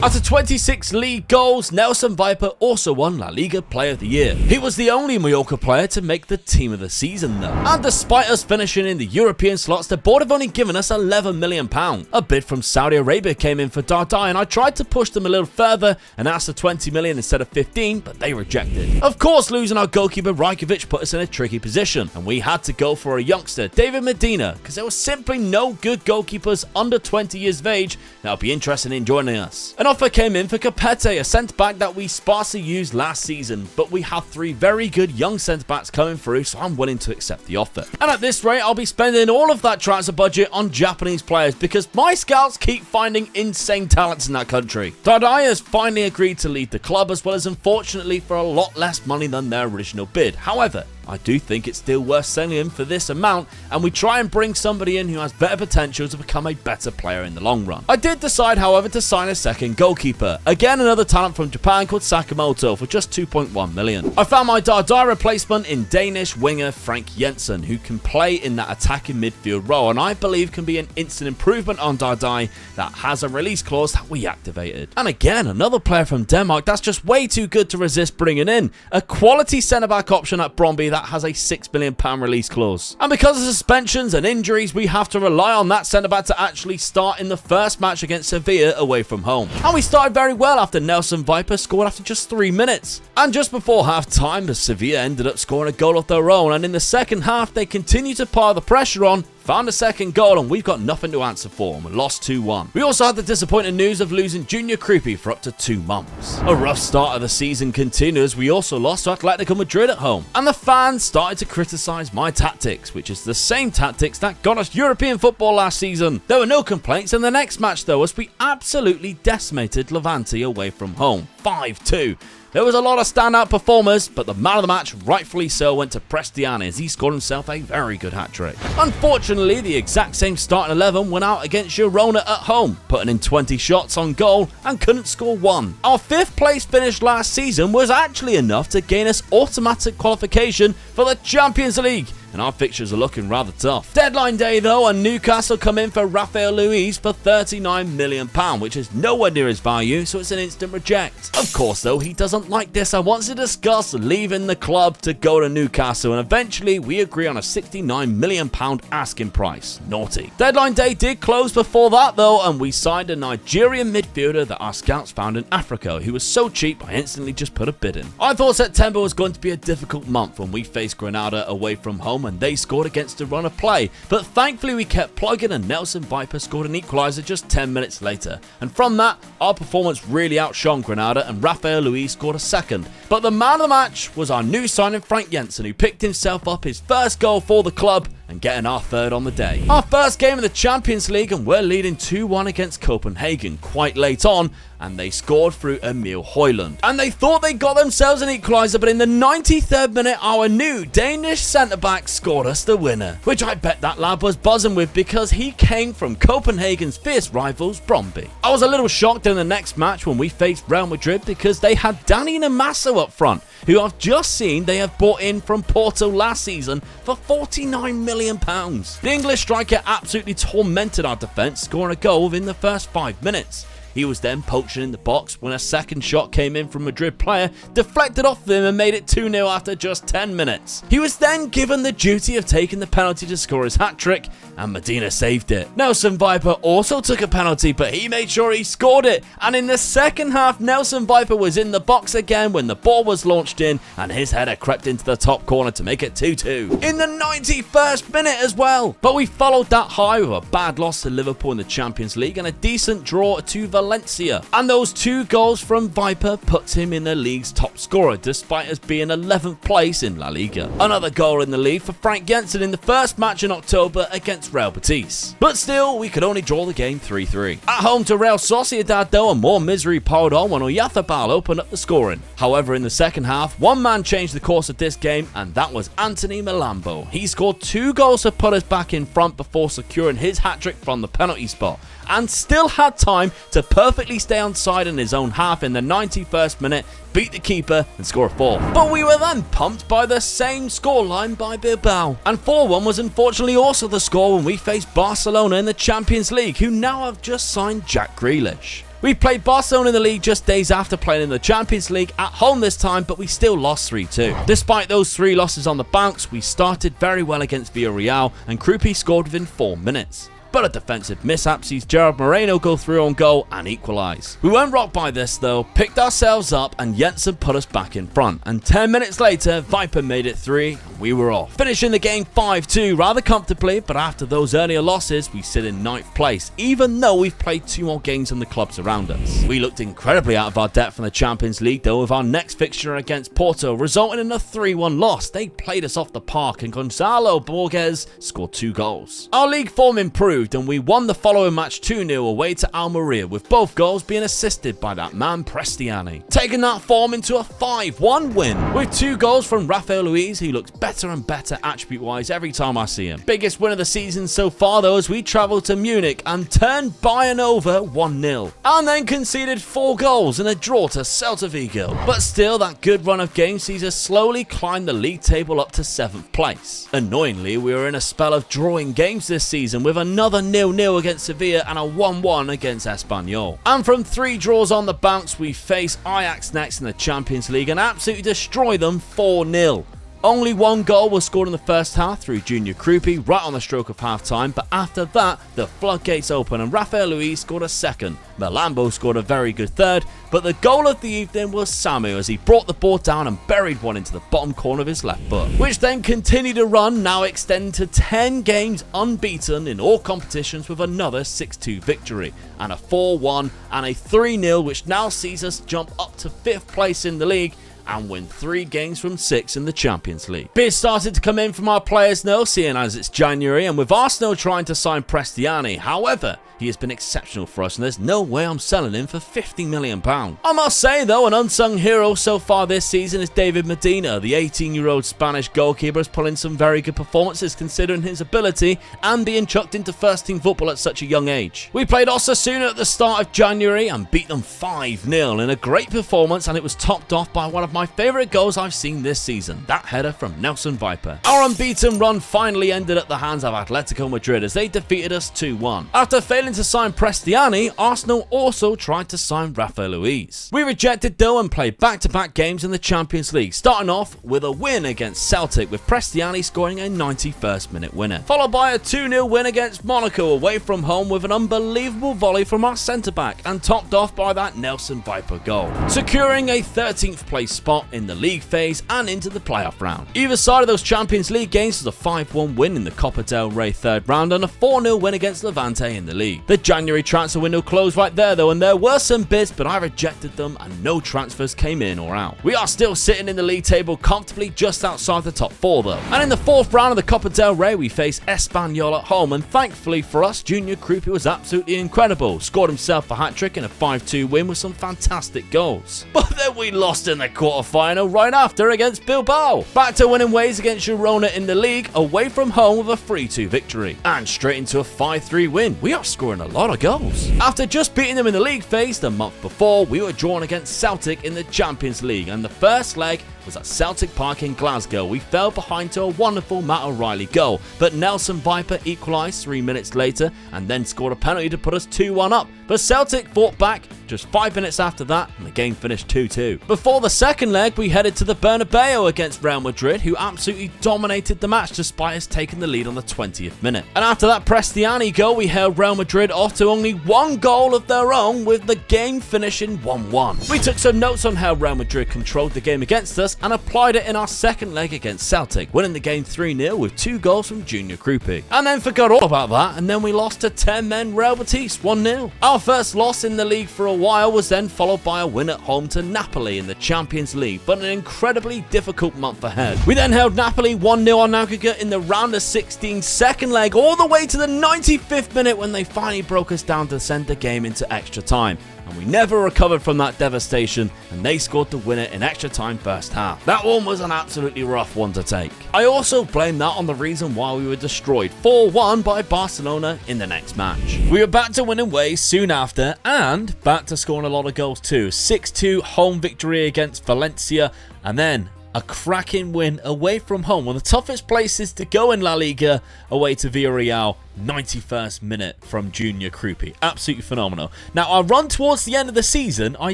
After 26 league goals, Nelson Viper also won La Liga Player of the Year. He was the only Mallorca player to make the team of the season though. And despite us finishing in the European slots, the board have only given us £11 million. A bid from Saudi Arabia came in for Dardai, and I tried to push them a little further and asked for 20 million instead of 15, but they rejected. Of course, losing our goalkeeper Rajkovic put us in a tricky position, and we had to go for a youngster, David Medina, because there was simply no good goalkeepers under 20 years of age that would be interested in joining us. An offer came in for Capete, a centre-back that we sparsely used last season, but we have 3 very good young centre-backs coming through, so I'm willing to accept the offer. And at this rate, I'll be spending all of that transfer budget on Japanese players because my scouts keep finding insane talents in that country. Dardai has finally agreed to leave the club, as well as unfortunately for a lot less money than their original bid. However, I do think it's still worth selling him for this amount, and we try and bring somebody in who has better potential to become a better player in the long run. I did decide, however, to sign a second goalkeeper. Again, another talent from Japan called Sakamoto for just 2.1 million. I found my Dardai replacement in Danish winger Frank Jensen, who can play in that attacking midfield role, and I believe can be an instant improvement on Dardai that has a release clause that we activated. And again, another player from Denmark that's just way too good to resist bringing in. A quality centre-back option at Brøndby that has a £6 million release clause. And because of suspensions and injuries, we have to rely on that centre-back to actually start in the first match against Sevilla away from home. And we started very well after Nelson Viper scored after just 3 minutes. And just before half-time, the Sevilla ended up scoring a goal of their own, and in the second half, they continued to pile the pressure on, found a second goal, and we've got nothing to answer for, and we lost 2-1. We also had the disappointing news of losing Junior Krupi for up to 2 months. A rough start of the season continues. We also lost to Atletico Madrid at home, and the fans started to criticise my tactics, which is the same tactics that got us European football last season. There were no complaints in the next match though, as we absolutely decimated Levante away from home, 5-2. There was a lot of standout performers, but the man of the match, rightfully so, went to Prestiani as he scored himself a very good hat-trick. Unfortunately, the exact same starting 11 went out against Girona at home, putting in 20 shots on goal and couldn't score 1. Our 5th place finish last season was actually enough to gain us automatic qualification for the Champions League, and our fixtures are looking rather tough. Deadline day though, and Newcastle come in for Rafael Luiz for £39 million, which is nowhere near his value, so it's an instant reject. Of course though, he doesn't like this and wants to discuss leaving the club to go to Newcastle, and eventually we agree on a £69 million asking price. Naughty. Deadline day did close before that though, and we signed a Nigerian midfielder that our scouts found in Africa, who was so cheap I instantly just put a bid in. I thought September was going to be a difficult month when we faced Granada away from home, and they scored against a run of play, but thankfully we kept plugging and Nelson Viper scored an equaliser just 10 minutes later, and from that our performance really outshone Granada and Rafael Luiz scored a second. But the man of the match was our new signing Frank Jensen, who picked himself up his first goal for the club and getting our 3rd on the day. Our first game of the Champions League, and we're leading 2-1 against Copenhagen quite late on, and they scored through Emil Højlund. And they thought they got themselves an equaliser, but in the 93rd minute, our new Danish centre-back scored us the winner, which I bet that lad was buzzing with because he came from Copenhagen's fierce rivals, Brøndby. I was a little shocked in the next match when we faced Real Madrid because they had Danny Namaso up front, who I've just seen they have bought in from Porto last season for £49 million. The English striker absolutely tormented our defence, scoring a goal within the first 5 minutes. He was then poaching in the box when a second shot came in from a Madrid player, deflected off him and made it 2-0 after just 10 minutes. He was then given the duty of taking the penalty to score his hat-trick, and Medina saved it. Nelson Viper also took a penalty, but he made sure he scored it, and in the second half Nelson Viper was in the box again when the ball was launched in, and his header crept into the top corner to make it 2-2. In the 91st minute as well. But we followed that high with a bad loss to Liverpool in the Champions League and a decent draw to Valencia, and those 2 goals from Viper puts him in the league's top scorer despite us being 11th place in La Liga. Another goal in the league for Frank Jensen in the first match in October against Real Betis, but still we could only draw the game 3-3. At home to Real Sociedad though, and more misery piled on when Oyarzabal opened up the scoring. However, in the second half, one man changed the course of this game, and that was Anthony Malambo. He scored 2 goals to put us back in front before securing his hat-trick from the penalty spot, and still had time to perfectly stay onside in his own half in the 91st minute, beat the keeper and score a 4th. But we were then pumped by the same scoreline by Bilbao, and 4-1 was unfortunately also the score when we faced Barcelona in the Champions League, who now have just signed Jack Grealish. We played Barcelona in the league just days after playing in the Champions League at home this time, but we still lost 3-2. Despite those 3 losses on the bounce, we started very well against Villarreal and Krupi scored within 4 minutes. But a defensive mishap sees Gerard Moreno go through on goal and equalise. We weren't rocked by this though, picked ourselves up and Jensen put us back in front. And 10 minutes later, Viper made it 3 and we were off. Finishing the game 5-2 rather comfortably, but after those earlier losses, we sit in 9th place, even though we've played 2 more games than the clubs around us. We looked incredibly out of our depth in the Champions League though, with our next fixture against Porto, resulting in a 3-1 loss. They played us off the park and Gonzalo Borges scored 2 goals. Our league form improved and we won the following match 2-0 away to Almeria, with both goals being assisted by that man Prestiani, taking that form into a 5-1 win, with 2 goals from Rafael Luiz, who looks better and better attribute-wise every time I see him. Biggest win of the season so far though, as we travelled to Munich and turned Bayern over 1-0, and then conceded 4 goals in a draw to Celta Vigo. But still, that good run of games sees us slowly climb the league table up to 7th place. Annoyingly, we were in a spell of drawing games this season, with another 0-0 against Sevilla and a 1-1 against Espanyol. And from 3 draws on the bounce, we face Ajax next in the Champions League and absolutely destroy them 4-0. Only 1 goal was scored in the first half through Junior Krupi right on the stroke of half time, but after that the floodgates open and Rafael Luiz scored a second. Melambo scored a very good third, but the goal of the evening was Samu as he brought the ball down and buried one into the bottom corner of his left foot, which then continued to run, now extend to 10 games unbeaten in all competitions, with another 6-2 victory and a 4-1 and a 3-0, which now sees us jump up to 5th place in the league and win 3 games from 6 in the Champions League. Bids started to come in from our players now, seeing as it's January, and with Arsenal trying to sign Prestiani. However, he has been exceptional for us and there's no way I'm selling him for £50 million. I must say though, an unsung hero so far this season is David Medina. The 18-year-old Spanish goalkeeper is pulling some very good performances considering his ability and being chucked into first team football at such a young age. We played Osasuna at the start of January and beat them 5-0 in a great performance, and it was topped off by one of my favourite goals I've seen this season, that header from Nelson Viper. Our unbeaten run finally ended at the hands of Atletico Madrid as they defeated us 2-1. After failing to sign Prestiani, Arsenal also tried to sign Rafael Luiz. We rejected though and played back-to-back games in the Champions League, starting off with a win against Celtic with Prestiani scoring a 91st minute winner, followed by a 2-0 win against Monaco away from home with an unbelievable volley from our centre-back, and topped off by that Nelson Viper goal, securing a 13th place spot in the league phase and into the playoff round. Either side of those Champions League games was a 5-1 win in the Copa del Rey 3rd round and a 4-0 win against Levante in the league. The January transfer window closed right there though, and there were some bids, but I rejected them and no transfers came in or out. We are still sitting in the league table comfortably just outside the top 4 though. And in the 4th round of the Copa del Rey, we face Espanyol at home, and thankfully for us, Junior Krupi was absolutely incredible. Scored himself a hat-trick in a 5-2 win with some fantastic goals. But then we lost in the quarter-final right after against Bilbao. Back to winning ways against Girona in the league, away from home with a 3-2 victory. And straight into a 5-3 win. We are scoring a lot of goals. After just beating them in the league phase the month before, we were drawn against Celtic in the Champions League, and the first leg was at Celtic Park in Glasgow. We fell behind to a wonderful Matt O'Reilly goal, but Nelson Viper equalised 3 minutes later and then scored a penalty to put us 2-1 up. But Celtic fought back just 5 minutes after that and the game finished 2-2. Before the second leg, we headed to the Bernabeu against Real Madrid, who absolutely dominated the match despite us taking the lead on the 20th minute. And after that Prestiani goal, we held Real Madrid off to only 1 goal of their own, with the game finishing 1-1. We took some notes on how Real Madrid controlled the game against us and applied it in our second leg against Celtic, winning the game 3-0 with 2 goals from Junior Krupi. And then forgot all about that, and then we lost to 10-men Real Betis 1-0. Our first loss in the league for a while was then followed by a win at home to Napoli in the Champions League, but an incredibly difficult month ahead. We then held Napoli 1-0 on aggregate in the round of 16 second leg, all the way to the 95th minute when they finally broke us down to send the game into extra time. And we never recovered from that devastation, and they scored the winner in extra time first half. That one was an absolutely rough one to take. I also blame that on the reason why we were destroyed 4-1 by Barcelona in the next match. We were back to winning ways soon after, and back to scoring a lot of goals too. 6-2 home victory against Valencia, and then a cracking win away from home. One of the toughest places to go in La Liga, away to Villarreal. 91st minute from Junior Krupi. Absolutely phenomenal. Now, our run towards the end of the season, I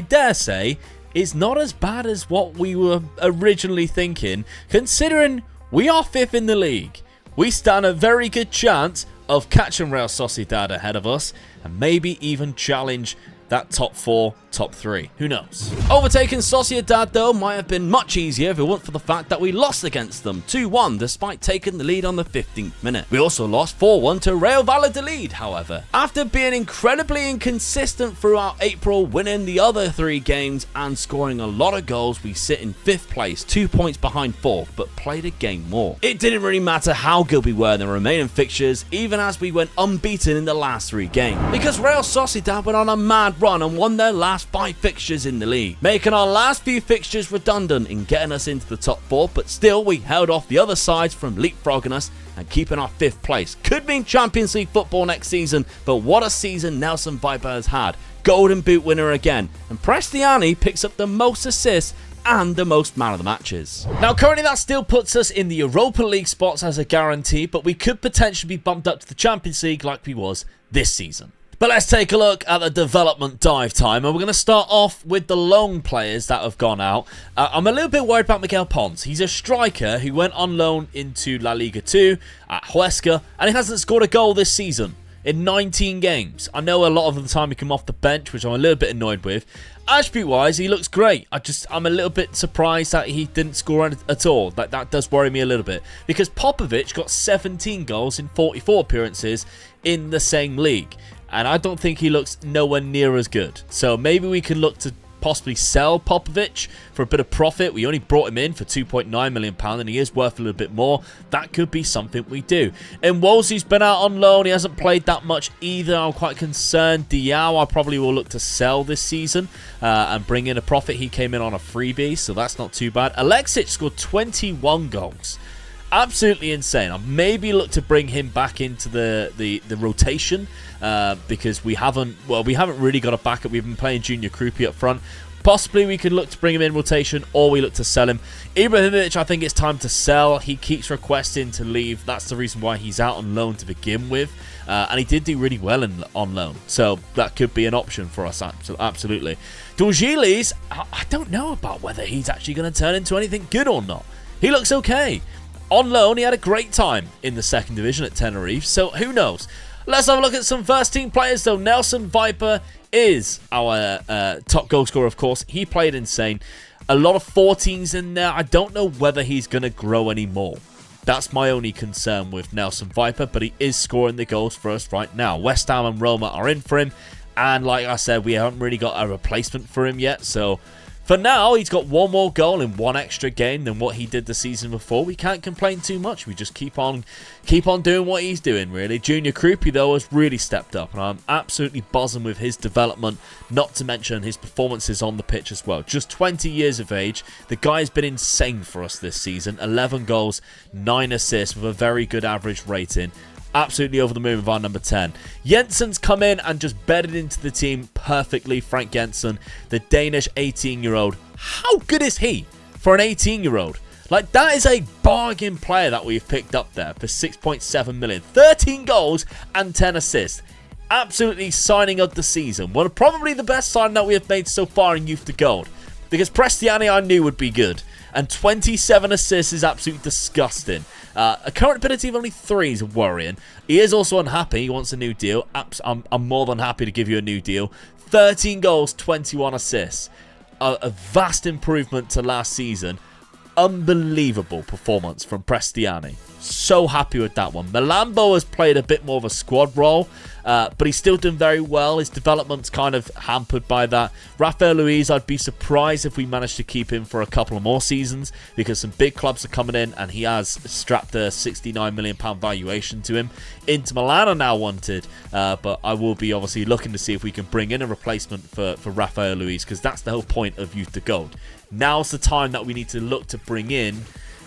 dare say, is not as bad as what we were originally thinking, considering we are 5th in the league. We stand a very good chance of catching Real Sociedad ahead of us and maybe even challenge that top 4, top 3. Who knows? Overtaking Sociedad, though, might have been much easier if it weren't for the fact that we lost against them 2-1 despite taking the lead on the 15th minute. We also lost 4-1 to Real Valladolid, however. After being incredibly inconsistent throughout April, winning the other 3 games and scoring a lot of goals, we sit in 5th place, 2 points behind 4th, but played a game more. It didn't really matter how good we were in the remaining fixtures, even as we went unbeaten in the last 3 games, because Real Sociedad went on a mad run and won their last 5 fixtures in the league, making our last few fixtures redundant in getting us into the top 4, but still we held off the other sides from leapfrogging us and keeping our 5th place. Could mean Champions League football next season, but what a season Nelson Viper has had. Golden Boot winner again, and Prestiani picks up the most assists and the most man of the matches. Now, currently that still puts us in the Europa League spots as a guarantee, but we could potentially be bumped up to the Champions League like we was this season. But let's take a look at the development dive time, and we're going to start off with the loan players that have gone out. I'm a little bit worried about Miguel Pons. He's a striker who went on loan into La Liga 2 at Huesca, and he hasn't scored a goal this season in 19 games. I know a lot of the time he come off the bench, which I'm a little bit annoyed with. Attribute-wise, he looks great. I'm a little bit surprised that he didn't score at all. That does worry me a little bit, because Popovic got 17 goals in 44 appearances in the same league. And I don't think he looks nowhere near as good. So maybe we can look to possibly sell Popovic for a bit of profit. We only brought him in for £2.9 million and he is worth a little bit more. That could be something we do. And Wolsey's been out on loan. He hasn't played that much either. I'm quite concerned. Diao I probably will look to sell this season and bring in a profit. He came in on a freebie, so that's not too bad. Alexic scored 21 goals. Absolutely insane. I'll maybe look to bring him back into the rotation because we haven't really got a backup. We've been playing Junior Krupi up front. Possibly we could look to bring him in rotation, or we look to sell him. Ibrahimovic, I think it's time to sell. He keeps requesting to leave. That's the reason why he's out on loan to begin with. And he did do really well on loan. So that could be an option for us, absolutely. Dulgilis, I don't know about whether he's actually going to turn into anything good or not. He looks okay. On loan, he had a great time in the 2nd division at Tenerife, so who knows? Let's have a look at some first team players, though. Nelson Viper is our top goal scorer, of course. He played insane. A lot of 14s in there. I don't know whether he's going to grow anymore. That's my only concern with Nelson Viper, but he is scoring the goals for us right now. West Ham and Roma are in for him, and like I said, we haven't really got a replacement for him yet, so for now, he's got 1 more goal in 1 extra game than what he did the season before. We can't complain too much. We just keep on doing what he's doing, really. Junior Krupi, though, has really stepped up, and I'm absolutely buzzing with his development, not to mention his performances on the pitch as well. Just 20 years of age. The guy's been insane for us this season. 11 goals, 9 assists with a very good average rating. Absolutely over the moon with our number 10. Jensen's come in and just bedded into the team perfectly. Frank Jensen, the Danish 18-year-old. How good is he for an 18-year-old? Like, that is a bargain player that we've picked up there for 6.7 million. 13 goals and 10 assists. Absolutely signing of the season. One of probably the best signing that we have made so far in Youth to Gold. Because Prestiani I knew would be good. And 27 assists is absolutely disgusting. A current ability of only 3 is worrying. He is also unhappy. He wants a new deal. I'm more than happy to give you a new deal. 13 goals, 21 assists. A vast improvement to last season. Unbelievable performance from Prestiani. So happy with that one. Malambo has played a bit more of a squad role, but he's still doing very well. His development's kind of hampered by that. Rafael Luiz, I'd be surprised if we managed to keep him for a couple of more seasons, because some big clubs are coming in and he has strapped a £69 million valuation to him. Inter Milan are now wanted, but I will be obviously looking to see if we can bring in a replacement for Rafael Luiz, because that's the whole point of Youth to Gold. Now's the time that we need to look to bring in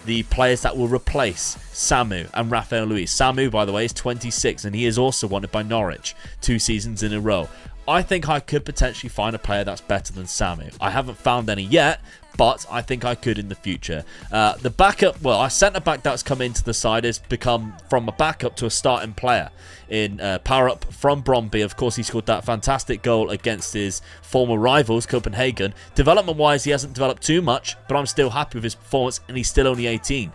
the players that will replace Samu and Rafael Luiz. Samu, by the way, is 26 and he is also wanted by Norwich 2 seasons in a row. I think I could potentially find a player that's better than Samu. I haven't found any yet, but I think I could in the future. The backup, well, our centre-back that's come into the side has become from a backup to a starting player in power-up from Brøndby. Of course, he scored that fantastic goal against his former rivals, Copenhagen. Development-wise, he hasn't developed too much, but I'm still happy with his performance, and he's still only 18.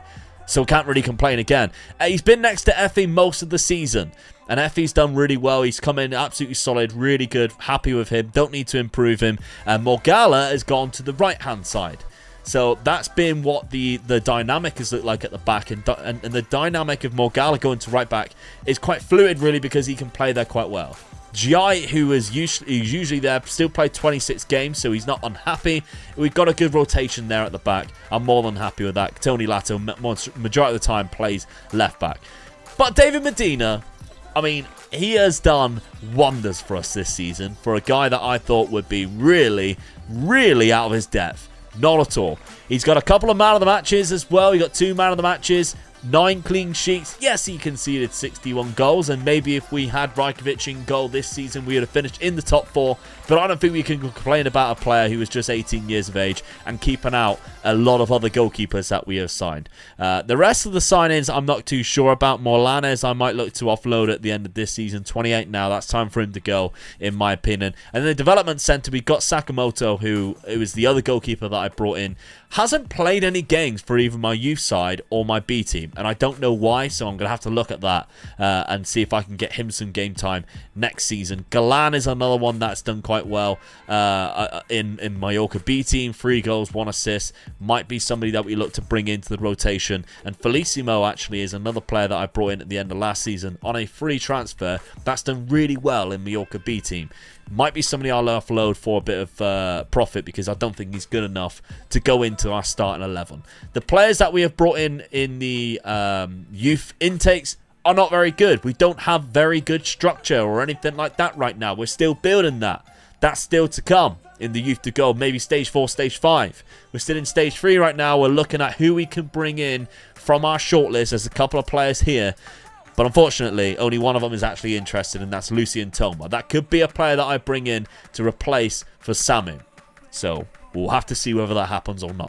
So can't really complain again. He's been next to Effie most of the season. And Effie's done really well. He's come in absolutely solid, really good. Happy with him. Don't need to improve him. And Morgala has gone to the right-hand side. So that's been what the dynamic has looked like at the back. And the dynamic of Morgala going to right back is quite fluid, really, because he can play there quite well. Jai, who is usually there, still played 26 games, so he's not unhappy. We've got a good rotation there at the back. I'm more than happy with that. Tony Lato, majority of the time, plays left back. But David Medina, I mean, he has done wonders for us this season for a guy that I thought would be really, really out of his depth. Not at all. He's got a couple of man of the matches as well. He got 2 man of the matches. 9 clean sheets. Yes, he conceded 61 goals, and maybe if we had Rajkovic in goal this season, we would have finished in the top 4. But I don't think we can complain about a player who was just 18 years of age and keeping out a lot of other goalkeepers that we have signed. The rest of the signings, I'm not too sure about. Morlanes, I might look to offload at the end of this season. 28 now. That's time for him to go, in my opinion. And in the development centre, we've got Sakamoto, who was the other goalkeeper that I brought in. Hasn't played any games for either my youth side or my B team, and I don't know why, so I'm going to have to look at that and see if I can get him some game time next season. Galan is another one that's done quite well in Mallorca B team. 3 goals, 1 assist. Might be somebody that we look to bring into the rotation. And Felicimo actually is another player that I brought in at the end of last season on a free transfer that's done really well in Mallorca B team. Might be somebody I'll offload for a bit of profit because I don't think he's good enough to go into our starting 11. The players that we have brought in the youth intakes are not very good. We don't have very good structure or anything like that right now. We're still building that. That's still to come in the youth to go. Maybe stage 4, stage 5. We're still in stage 3 right now. We're looking at who we can bring in from our shortlist. There's a couple of players here. But unfortunately, only one of them is actually interested, and that's Lucien Toma. That could be a player that I bring in to replace for Samu. So we'll have to see whether that happens or not.